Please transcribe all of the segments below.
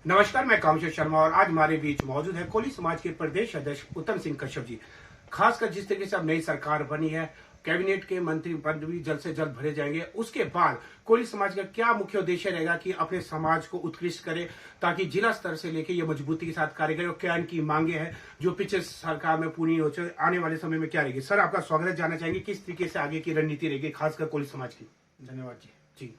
नमस्कार, मैं कामेश्वर शर्मा और आज हमारे बीच मौजूद है कोली समाज के प्रदेश अध्यक्ष उत्तम सिंह कश्यप जी। खासकर जिस तरीके से अब नई सरकार बनी है, कैबिनेट के मंत्री पद भी जल्द से जल्द भरे जाएंगे। उसके बाद कोली समाज का क्या मुख्य उद्देश्य रहेगा कि अपने समाज को उत्कृष्ट करे ताकि जिला स्तर से लेकर ये मजबूती के साथ कार्य करे और क्या इनकी मांगे हैं जो पिछले सरकार में पूरी हो चुकी, आने वाले समय में क्या रहेगी। सर, आपका स्वागत है। जानना चाहेंगे किस तरीके से आगे की रणनीति रहेगी खासकर कोली समाज की। धन्यवाद जी। जी,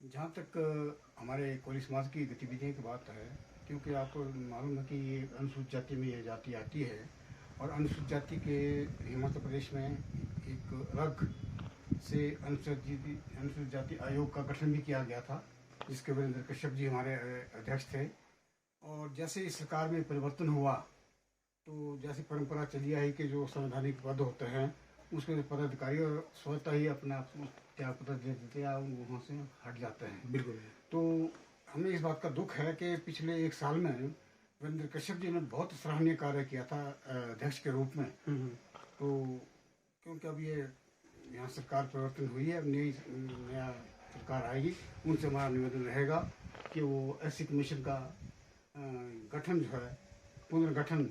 जहाँ तक हमारे कोली समाज की गतिविधियों की बात है, क्योंकि आपको मालूम है कि ये अनुसूचित जाति में ये जाति आती है और अनुसूचित जाति के हिमाचल प्रदेश में एक अलग से अनुसूचित जाति आयोग का गठन भी किया गया था, जिसके वीरेंद्र कश्यप जी हमारे अध्यक्ष थे। और जैसे इस सरकार में परिवर्तन हुआ तो जैसी परंपरा चली आई कि जो संवैधानिक पद होते हैं उसके पदाधिकारी स्वतः ही अपने आप त्याग पत्र दे देते या वहाँ से हट जाते हैं। बिल्कुल। तो हमें इस बात का दुख है कि पिछले एक साल में वीरेंद्र कश्यप जी ने बहुत सराहनीय कार्य किया था अध्यक्ष के रूप में। तो क्योंकि अब ये यहाँ सरकार परिवर्तन हुई है, अब नया सरकार आएगी, उनसे हमारा निवेदन रहेगा कि वो ऐसी कमीशन का गठन जो है, पुनर्गठन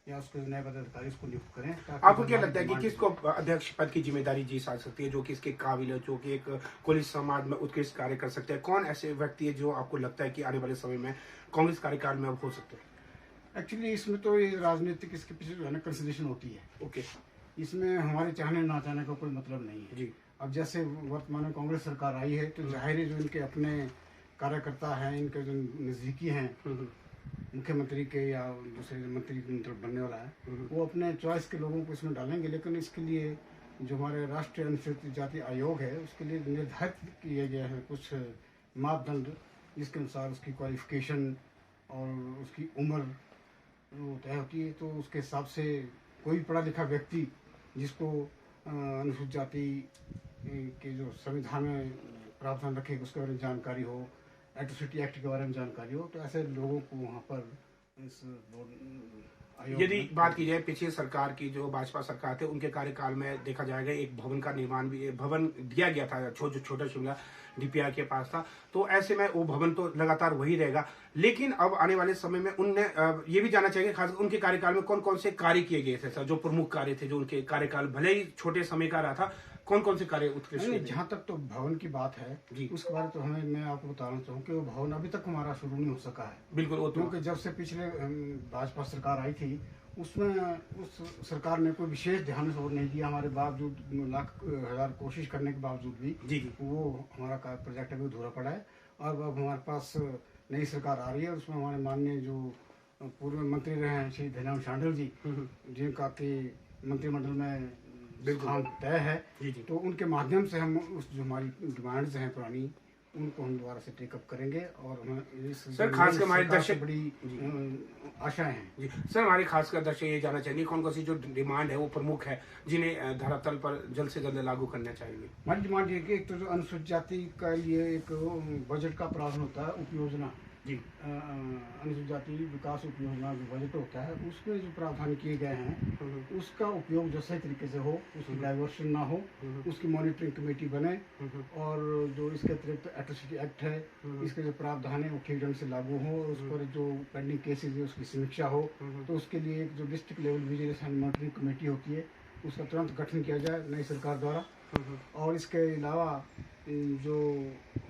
या उसके नए पदाधिकारी उसको नियुक्त करें। आपको क्या लगता है कि किसको अध्यक्ष पद की जिम्मेदारी दी जा सकती है, जो कि इसके काबिल है, जो कि एक कोली समाज में उत्कृष्ट कार्य कर सकते हैं? कौन ऐसे व्यक्ति है जो आपको लगता है कि आने वाले समय में कांग्रेस कार्यकाल में अब हो सकते हैं? एक्चुअली इसमें तो ये राजनीतिक इसके पीछे जो है ना कंसिडरेशन होती है। ओके। इसमें हमारे चाहने ना चाहने का कोई मतलब नहीं है जी। अब जैसे वर्तमान में कांग्रेस सरकार आई है तो जाहिर है जो इनके अपने कार्यकर्ता हैं, इनके जो नजदीकी हैं मुख्यमंत्री के या दूसरे मंत्री बनने वाला है, वो अपने चॉइस के लोगों को इसमें डालेंगे। लेकिन इसके लिए जो हमारे राष्ट्रीय अनुसूचित जाति आयोग है उसके लिए निर्धारित किए गए हैं कुछ मापदंड, जिसके अनुसार उसकी क्वालिफिकेशन और उसकी उम्र तय होती है। तो उसके हिसाब से कोई पढ़ा लिखा व्यक्ति जिसको अनुसूचित जाति के जो संविधान में प्रावधान रखे उसके बारे में जानकारी हो, एट्रोसिटी एक्ट के बारे में जानकारी हो, तो ऐसे लोगों को वहाँ पर इस आयोग यदि बात की जाए पिछली सरकार की, जो भाजपा सरकार थे, उनके कार्यकाल में देखा जाएगा एक भवन का निर्माण भी, भवन दिया गया था छोटा शिमला डीपीआर के पास था। तो ऐसे में वो भवन तो लगातार वही रहेगा, लेकिन अब आने वाले समय में उनने ये भी जानना चाहिए खास उनके कार्यकाल में कौन कौन से कार्य किए गए थे सर, जो प्रमुख कार्य थे जो उनके कार्यकाल भले ही छोटे समय का रहा था, कौन कौन से कार्य उत्कृष्ट? जहाँ तक तो भवन की बात है जी, उसके बारे तो मैं आपको बताना चाहूँ कि वो भवन अभी तक हमारा शुरू नहीं हो सका है। बिल्कुल। वो तो क्योंकि जब से पिछले भाजपा सरकार आई थी उसमें उस सरकार ने कोई विशेष ध्यान से नहीं दिया, हमारे बावजूद लाख हजार कोशिश करने के बावजूद भी जी वो हमारा प्रोजेक्ट अभी अधूरा पड़ा है। और अब हमारे पास नई सरकार आ रही है, उसमें हमारे माननीय जो पूर्व मंत्री रहे हैं श्री धन्याम शांडिल जी, जिनका कि मंत्रिमंडल में स्थान तय है, तो उनके माध्यम से हम उस जो हमारी डिमांड्स हैं पुरानी उनको हम दोबारा से टेकअप करेंगे। और हमें सर खासकर हमारे दर्शक बड़ी आशाएं हैं। जी सर, हमारे खासकर दर्शक ये जानना चाहेंगे कौन कौन सी जो डिमांड है वो प्रमुख है जिन्हें धरातल पर जल्द से जल्द लागू करना चाहिए? हमारी डिमांड ये कि एक तो जो अनुसूचित जाति का लिए एक बजट का प्रावधान होता है, उपयोजना जी, अनुसूचित जाति विकास उपयोजना जो बजट होता है उसमें जो प्रावधान किए गए हैं उसका उपयोग जो सही तरीके से हो, उसकी डाइवर्शन ना हो, उसकी मॉनिटरिंग कमेटी बने। और जो इसके अतिरिक्त एट्रोसिटी एक्ट है, इसके जो प्रावधान है वो ठीक ढंग से लागू हो, उस पर जो पेंडिंग केसेज है उसकी समीक्षा हो। तो उसके लिए एक जो district level vigilance and monitoring committee होती है उसका तुरंत गठन किया जाए नई सरकार द्वारा। और इसके अलावा जो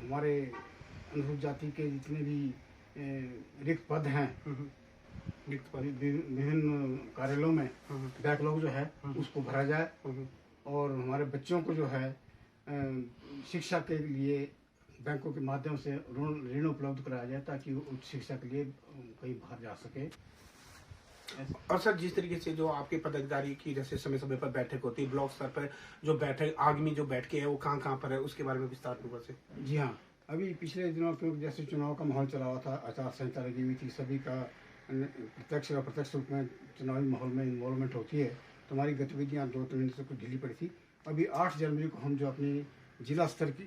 हमारे अनुसूचित जाति के जितने भी रिक्त पद हैं विभिन्न कार्यालयों में, बैकलॉग जो है उसको भरा जाए। और हमारे बच्चों को जो है शिक्षा के लिए बैंकों के माध्यम से ऋण उपलब्ध कराया जाए ताकि वो उच्च शिक्षा के लिए कहीं बाहर जा सके। और सर जिस तरीके से जो आपके पदाधिकारी की जैसे समय समय पर बैठक होती है, ब्लॉक स्तर पर जो बैठक आगामी जो बैठकें है वो कहाँ पर है, उसके बारे में विस्तार पूर्वक से? जी हाँ, अभी पिछले दिनों क्योंकि जैसे चुनाव का माहौल चला हुआ था, आचार संहिता लगी हुई थी, सभी का प्रत्यक्ष या अप्रत्यक्ष रूप में चुनावी माहौल में इन्वॉल्वमेंट होती है, तो हमारी गतिविधियाँ 2-3 दिन से कुछ ढीली पड़ी थी। अभी 8 जनवरी को हम जो अपनी जिला स्तर की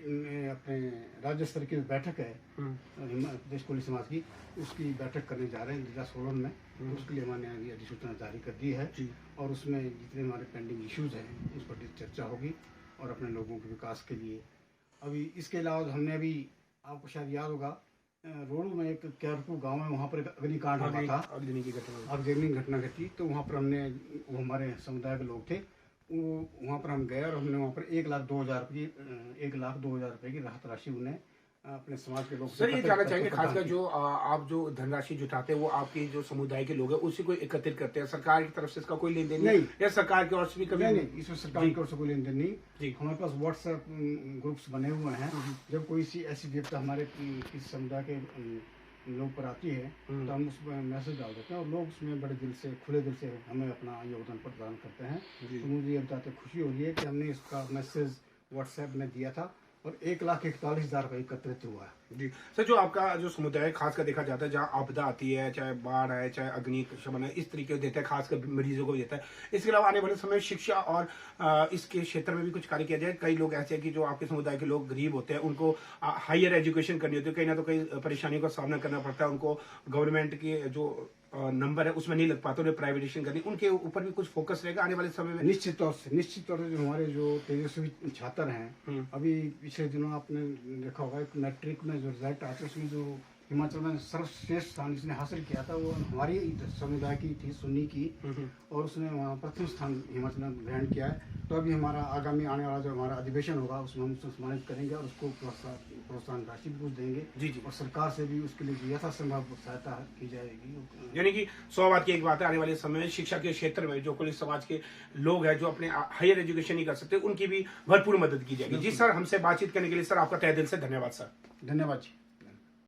अपने राज्य स्तर की बैठक है प्रदेश कोली समाज की, उसकी बैठक करने जा रहे हैं जिला सोलन में। तो उसके लिए हमारे यहाँ अधिसूचना जारी कर दी है और उसमें जितने हमारे पेंडिंग इश्यूज हैं उस पर चर्चा होगी और अपने लोगों के विकास के लिए। अभी इसके अलावा हमने अभी आपको शायद याद होगा रोड में एक क्यारपुर गांव है, वहाँ पर एक अग्निकांड हुआ था। अग्नि की घटना। अग्नि घटना घटी, तो वहाँ पर हमने, वो हमारे समुदाय के लोग थे, वो वहाँ पर हम गए और हमने वहाँ पर 1,02,000 रुपये की राहत राशि उन्हें अपने समाज के लोग। सर ये जानना चाहेंगे खासकर जो आप जो धनराशि जुटाते हैं वो आपके जो समुदाय के लोग हैं उसी को एकत्रित करते हैं, सरकार की तरफ से इसका कोई लेन देन नहीं या सरकार की ओर से भी कभी? नहीं, इसमें सरकार की ओर से कोई लेन देन नहीं। जी। हमारे पास व्हाट्सएप ग्रुप्स बने हुए हैं। जब कोई सी ऐसी विपदा हमारे किसी समुदाय के लोग पर आती है तो हम उसमें मैसेज डाल देते हैं और लोग उसमें बड़े दिल से, खुले दिल से हमें अपना योगदान प्रदान करते हैं। तो मुझे ये बताते खुशी हो रही है कि हमने इसका मैसेज व्हाट्सएप में दिया था और 1,41,000 रुपये एकत्रित हुआ है। जी सर, जो आपका जो समुदाय खासकर देखा जाता है जहाँ आपदा आती है, चाहे बाढ़ है, चाहे अग्नि शमन है, इस तरीके से देता है, खासकर मरीजों को भी देता है। इसके अलावा आने वाले समय शिक्षा और इसके क्षेत्र में भी कुछ कार्य किया जाए। कई लोग ऐसे हैं कि जो आपके समुदाय के लोग गरीब होते हैं, उनको हायर एजुकेशन करनी होती है, कहीं ना तो कहीं परेशानियों का सामना करना पड़ता है, उनको गवर्नमेंट के जो नंबर है उसमें नहीं लग पाते, उन्हें प्राइवेटाइजेशन करनी, उनके ऊपर भी कुछ फोकस रहेगा आने वाले समय में? निश्चित तौर से जो हमारे जो तेजस्वी छात्र हैं, अभी पिछले दिनों आपने देखा होगा कि मैट्रिक में जो रिजल्ट आते उसमें जो हिमाचल में सर्वश्रेष्ठ स्थान जिसने हासिल किया था वो हमारी समुदाय की थी, सुन्नी की, और उसने वहाँ प्रथम स्थान हिमाचल में ग्रहण किया है। तो अभी हमारा आगामी आने वाला जो हमारा अधिवेशन होगा उसमें हम उसको सम्मानित करेंगे और उसको प्रोत्साहन राशि भी कुछ देंगे। जी। और सरकार से भी उसके लिए यथासंभव सहायता की जाएगी। यानी कि 100 बात की एक बात है, आने वाले समय में शिक्षा के क्षेत्र में जो कोई समाज के लोग हैं जो अपने हायर एजुकेशन नहीं कर सकते, उनकी भी भरपूर मदद की जाएगी। जी सर, हमसे बातचीत करने के लिए सर आपका तहे दिल से धन्यवाद सर। धन्यवाद जी।